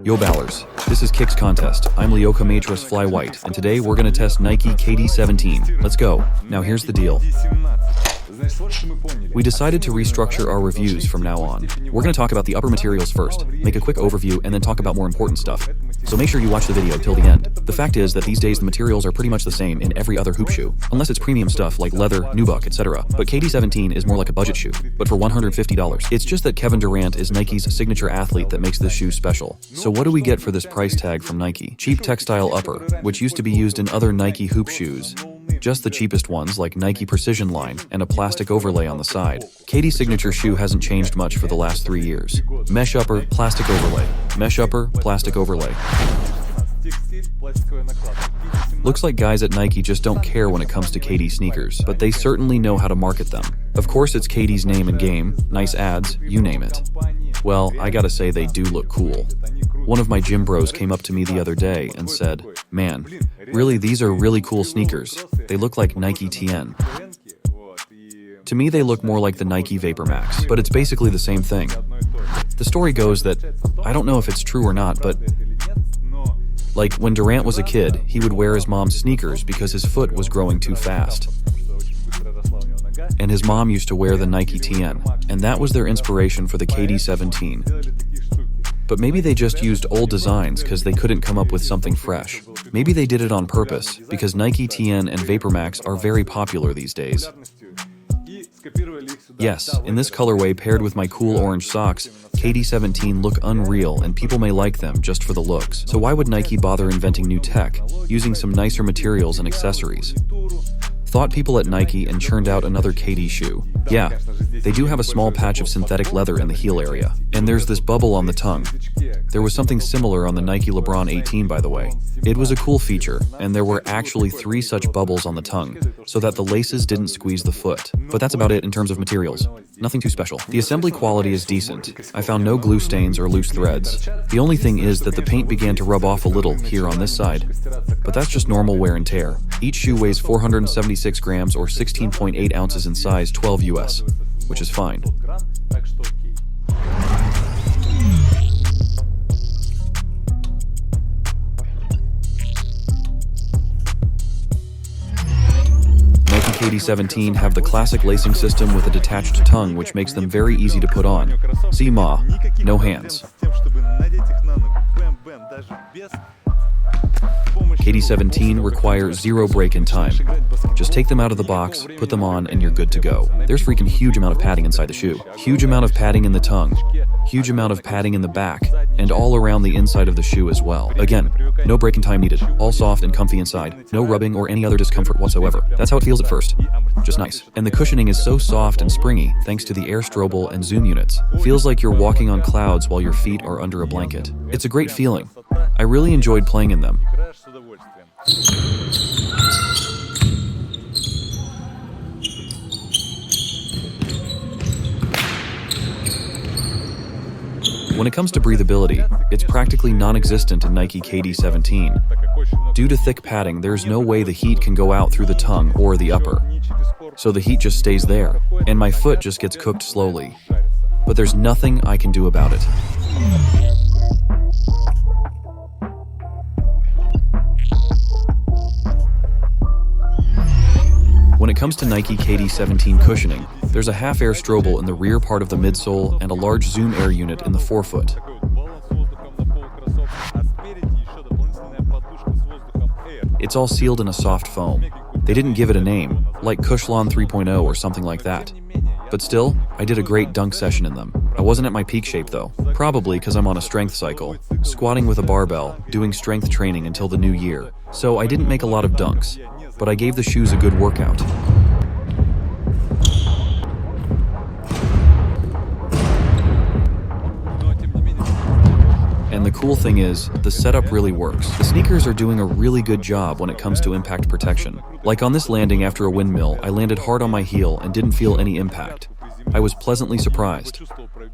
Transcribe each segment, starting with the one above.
Yo Ballers, this is Kicks Contest. I'm Leoka Matris Fly White, and today we're gonna test Nike KD17. Let's go. Now here's the deal. We decided to restructure our reviews from now on. We're gonna talk about the upper materials first, make a quick overview, and then talk about more important stuff. So make sure you watch the video till the end. The fact is that these days the materials are pretty much the same in every other hoop shoe, unless it's premium stuff like leather, nubuck, etc. But KD17 is more like a budget shoe, but for $150. It's just that Kevin Durant is Nike's signature athlete that makes this shoe special. So what do we get for this price tag from Nike? Cheap textile upper, which used to be used in other Nike hoop shoes. Just the cheapest ones like Nike Precision line and a plastic overlay on the side. KD signature shoe hasn't changed much for the last 3 years. Mesh upper, plastic overlay. Mesh upper, plastic overlay. Looks like guys at Nike just don't care when it comes to KD sneakers, but they certainly know how to market them. Of course it's KD's name and game, nice ads, you name it. Well, I gotta say they do look cool. One of my gym bros came up to me the other day and said, "Man, really these are really cool sneakers. They look like Nike TN." To me they look more like the Nike Vapor Max, but it's basically the same thing. The story goes that, I don't know if it's true or not, but like when Durant was a kid, he would wear his mom's sneakers because his foot was growing too fast. And his mom used to wear the Nike TN, and that was their inspiration for the KD17. But maybe they just used old designs because they couldn't come up with something fresh. Maybe they did it on purpose, because Nike TN and Vapor Max are very popular these days. Yes, in this colorway paired with my cool orange socks, KD17 look unreal and people may like them just for the looks. So why would Nike bother inventing new tech, using some nicer materials and accessories? Thought people at Nike and churned out another KD shoe. Yeah, they do have a small patch of synthetic leather in the heel area. And there's this bubble on the tongue. There was something similar on the Nike LeBron 18, by the way. It was a cool feature, and there were actually 3 such bubbles on the tongue, so that the laces didn't squeeze the foot. But that's about it in terms of materials. Nothing too special. The assembly quality is decent. I found no glue stains or loose threads. The only thing is that the paint began to rub off a little here on this side. But that's just normal wear and tear. Each shoe weighs 476 grams or 16.8 ounces in size 12 US, which is fine. Nike KD17 have the classic lacing system with a detached tongue, which makes them very easy to put on. See Ma, no hands. KD17 require 0 break-in time. Just take them out of the box, put them on, and you're good to go. There's freaking huge amount of padding inside the shoe. Huge amount of padding in the tongue. Huge amount of padding in the back, and all around the inside of the shoe as well. Again, no break-in time needed. All soft and comfy inside. No rubbing or any other discomfort whatsoever. That's how it feels at first. Just nice. And the cushioning is so soft and springy thanks to the air strobel and zoom units. Feels like you're walking on clouds while your feet are under a blanket. It's a great feeling. I really enjoyed playing in them. When it comes to breathability, it's practically non-existent in Nike KD17. Due to thick padding, there's no way the heat can go out through the tongue or the upper. So the heat just stays there, and my foot just gets cooked slowly. But there's nothing I can do about it. When it comes to Nike KD17 cushioning, there's a half-air strobel in the rear part of the midsole and a large zoom air unit in the forefoot. It's all sealed in a soft foam. They didn't give it a name, like Cushlon 3.0 or something like that. But still, I did a great dunk session in them. I wasn't at my peak shape though, probably because I'm on a strength cycle, squatting with a barbell, doing strength training until the new year. So I didn't make a lot of dunks, but I gave the shoes a good workout. And the cool thing is, the setup really works. The sneakers are doing a really good job when it comes to impact protection. Like on this landing after a windmill, I landed hard on my heel and didn't feel any impact. I was pleasantly surprised.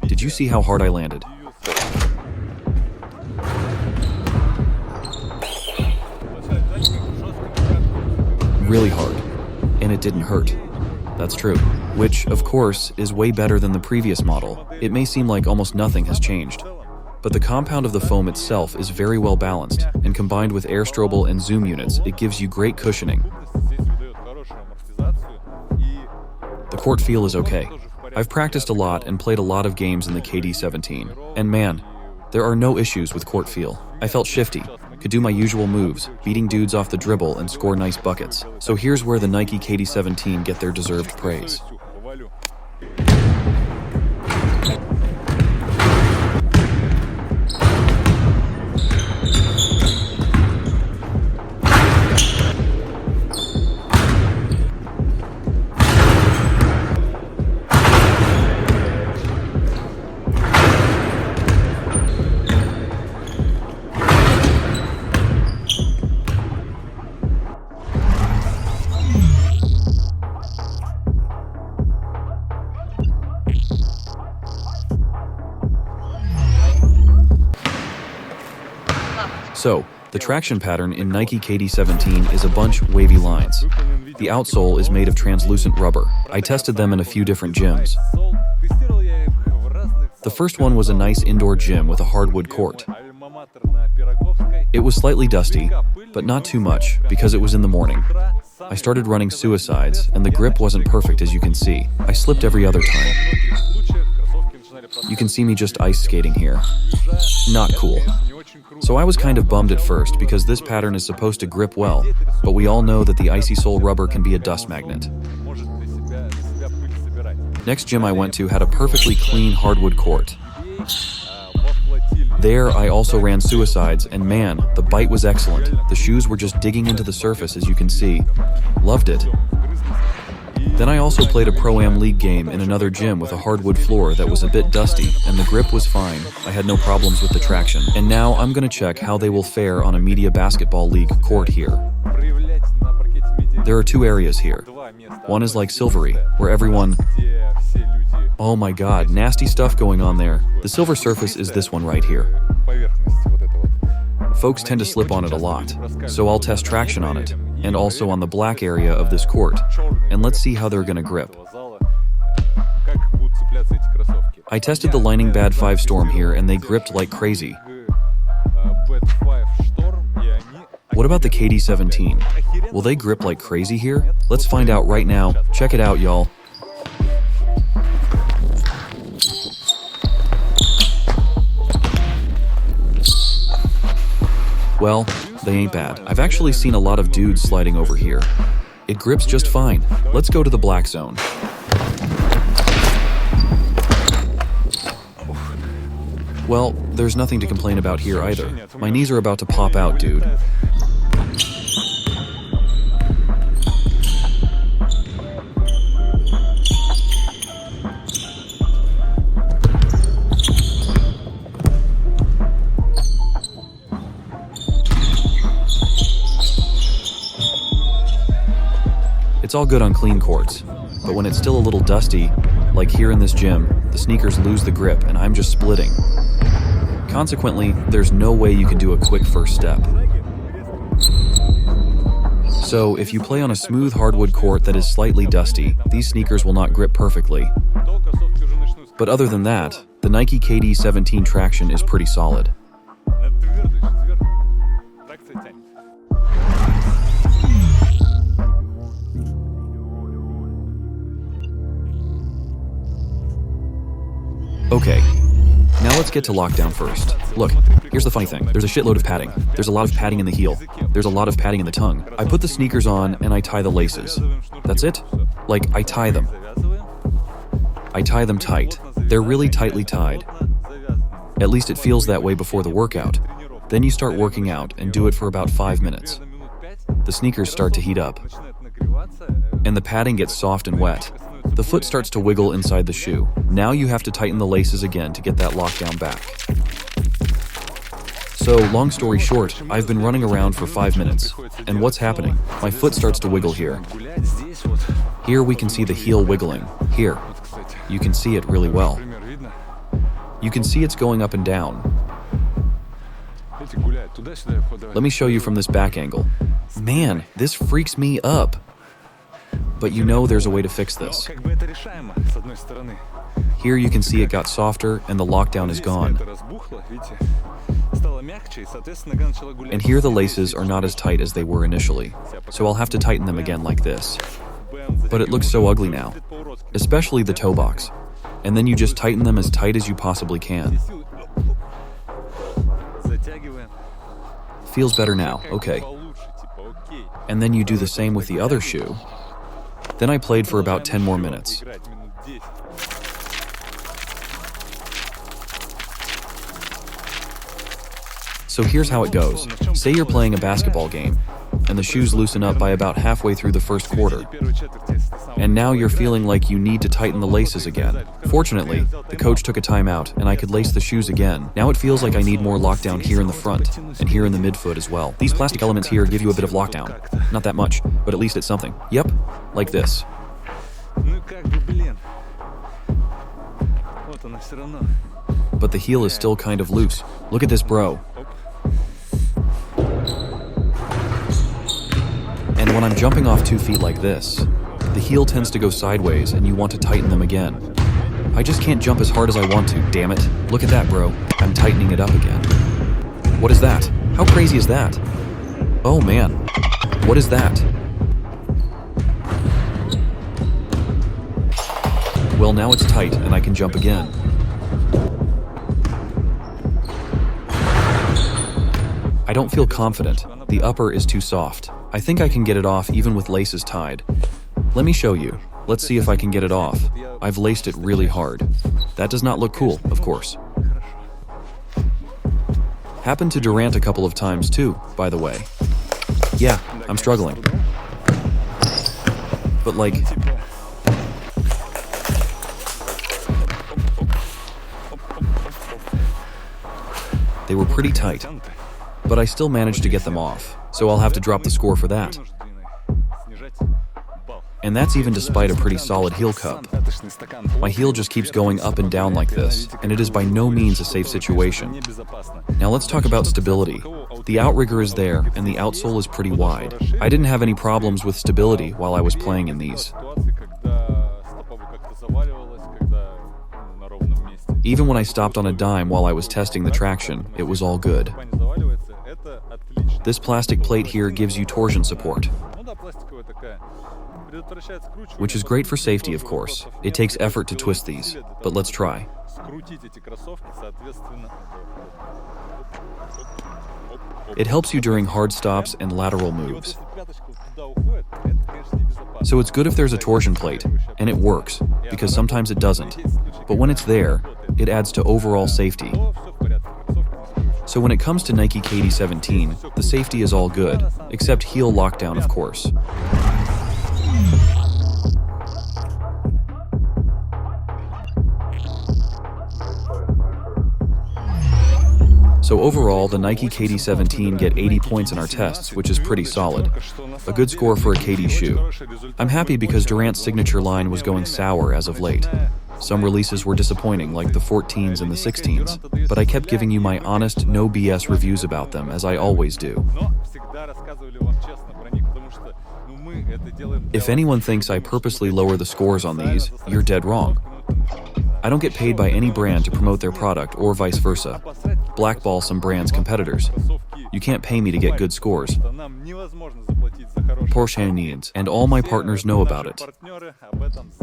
Did you see how hard I landed? Really hard. And it didn't hurt. That's true. Which, of course, is way better than the previous model. It may seem like almost nothing has changed. but the compound of the foam itself is very well balanced, and combined with air strobel and zoom units, it gives you great cushioning. The court feel is okay. I've practiced a lot and played a lot of games in the KD17, and man, there are no issues with court feel. I felt shifty, could do my usual moves, beating dudes off the dribble and score nice buckets. So here's where the Nike KD17 get their deserved praise. So, the traction pattern in Nike KD17 is a bunch wavy lines. The outsole is made of translucent rubber. I tested them in a few different gyms. The first one was a nice indoor gym with a hardwood court. It was slightly dusty, but not too much because it was in the morning. I started running suicides, and the grip wasn't perfect as you can see. I slipped every other time. You can see me just ice skating here. Not cool. So I was kind of bummed at first because this pattern is supposed to grip well, but we all know that the icy sole rubber can be a dust magnet. Next gym I went to had a perfectly clean hardwood court. There I also ran suicides, and man, the bite was excellent. The shoes were just digging into the surface as you can see. Loved it. Then I also played a Pro-Am League game in another gym with a hardwood floor that was a bit dusty, and the grip was fine. I had no problems with the traction. And now I'm gonna check how they will fare on a Media Basketball League court here. There are two areas here. One is like Silvery, where everyone... Oh my god, nasty stuff going on there. The silver surface is this one right here. Folks tend to slip on it a lot, so I'll test traction on it, and also on the black area of this court, and let's see how they're gonna grip. I tested the Lining Bad 5 Storm here and they gripped like crazy. What about the KD17? Will they grip like crazy here? Let's find out right now. Check it out, y'all. Well, they ain't bad. I've actually seen a lot of dudes sliding over here. It grips just fine. Let's go to the black zone. Well, there's nothing to complain about here either. My knees are about to pop out, dude. It's all good on clean courts, but when it's still a little dusty, like here in this gym, the sneakers lose the grip and I'm just splitting. Consequently, there's no way you can do a quick first step. So, if you play on a smooth hardwood court that is slightly dusty, these sneakers will not grip perfectly. But other than that, the Nike KD17 traction is pretty solid. Okay, now let's get to lockdown first. Look, here's the funny thing. There's a shitload of padding. There's a lot of padding in the heel. There's a lot of padding in the tongue. I put the sneakers on and I tie the laces. That's it? Like, I tie them. I tie them tight. They're really tightly tied. At least it feels that way before the workout. Then you start working out and do it for about 5 minutes. The sneakers start to heat up. And the padding gets soft and wet. The foot starts to wiggle inside the shoe. Now you have to tighten the laces again to get that lockdown back. So, long story short, I've been running around for 5 minutes. And what's happening? My foot starts to wiggle here. Here we can see the heel wiggling. Here. You can see it really well. You can see it's going up and down. Let me show you from this back angle. Man, this freaks me up. But you know there's a way to fix this. Here you can see it got softer and the lockdown is gone. And here the laces are not as tight as they were initially, so I'll have to tighten them again like this. But it looks so ugly now, especially the toe box. And then you just tighten them as tight as you possibly can. Feels better now, okay. And then you do the same with the other shoe. Then I played for about 10 more minutes. So here's how it goes. Say you're playing a basketball game, and the shoes loosen up by about halfway through the first quarter. And now you're feeling like you need to tighten the laces again. Fortunately, the coach took a timeout, and I could lace the shoes again. Now it feels like I need more lockdown here in the front, and here in the midfoot as well. These plastic elements here give you a bit of lockdown. Not that much, but at least it's something. Yep, like this. But the heel is still kind of loose. Look at this, bro. And when I'm jumping off 2 feet like this, the heel tends to go sideways and you want to tighten them again. I just can't jump as hard as I want to, damn it. Look at that, bro. I'm tightening it up again. What is that? How crazy is that? Oh man, what is that? Well, now it's tight and I can jump again. I don't feel confident. The upper is too soft. I think I can get it off even with laces tied. Let me show you. Let's see if I can get it off. I've laced it really hard. That does not look cool, of course. Happened to Durant a couple of times too, by the way. Yeah, I'm struggling. But like... they were pretty tight. But I still managed to get them off, so I'll have to drop the score for that. And that's even despite a pretty solid heel cup. My heel just keeps going up and down like this, and it is by no means a safe situation. Now let's talk about stability. The outrigger is there, and the outsole is pretty wide. I didn't have any problems with stability while I was playing in these. Even when I stopped on a dime while I was testing the traction, it was all good. This plastic plate here gives you torsion support, which is great for safety, of course. It takes effort to twist these, but let's try. It helps you during hard stops and lateral moves. So it's good if there's a torsion plate, and it works, because sometimes it doesn't. But when it's there, it adds to overall safety. So when it comes to Nike KD17, the safety is all good, except heel lockdown, of course. So overall, the Nike KD17 get 80 points in our tests, which is pretty solid. A good score for a KD shoe. I'm happy because Durant's signature line was going sour as of late. Some releases were disappointing, like the 14s and the 16s, but I kept giving you my honest, no BS reviews about them, as I always do. If anyone thinks I purposely lower the scores on these, you're dead wrong. I don't get paid by any brand to promote their product or vice versa. Blackball some brands' competitors. You can't pay me to get good scores. Porsche needs, and all my partners know about it.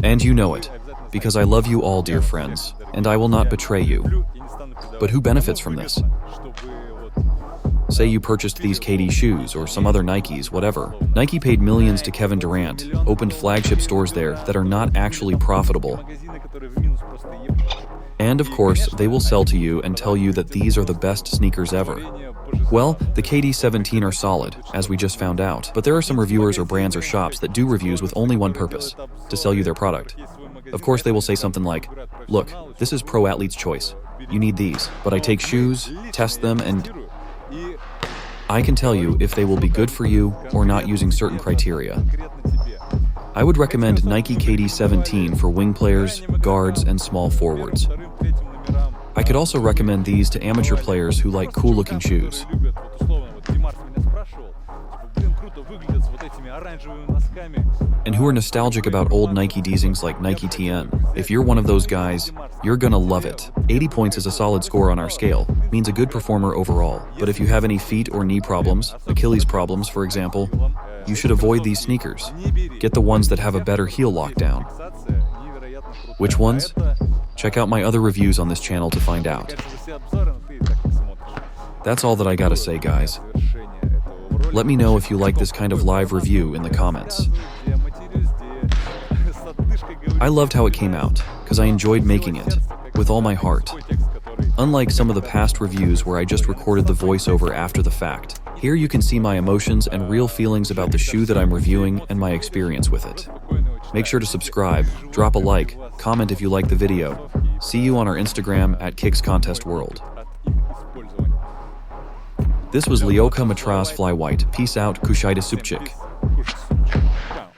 And you know it, because I love you all, dear friends, and I will not betray you. But who benefits from this? Say you purchased these KD shoes or some other Nikes, whatever. Nike paid millions to Kevin Durant, opened flagship stores there that are not actually profitable. And of course, they will sell to you and tell you that these are the best sneakers ever. Well, the KD17 are solid, as we just found out, but there are some reviewers or brands or shops that do reviews with only one purpose, to sell you their product. Of course, they will say something like, look, this is pro athlete's choice. You need these, but I take shoes, test them, and I can tell you if they will be good for you or not using certain criteria. I would recommend Nike KD17 for wing players, guards, and small forwards. I could also recommend these to amateur players who like cool-looking shoes. and who are nostalgic about old Nike Deezings like Nike TN. If you're one of those guys, you're gonna love it. 80 points is a solid score on our scale, means a good performer overall. But if you have any feet or knee problems, Achilles problems for example, you should avoid these sneakers. Get the ones that have a better heel lockdown. Which ones? Check out my other reviews on this channel to find out. That's all that I gotta say, guys. Let me know if you like this kind of live review in the comments. I loved how it came out, because I enjoyed making it, with all my heart. Unlike some of the past reviews where I just recorded the voiceover after the fact, here you can see my emotions and real feelings about the shoe that I'm reviewing and my experience with it. Make sure to subscribe, drop a like, comment if you like the video. See you on our Instagram at Kicks Contest World. This was Lyoka Matras Fly White. Peace out, Kushida Supchik.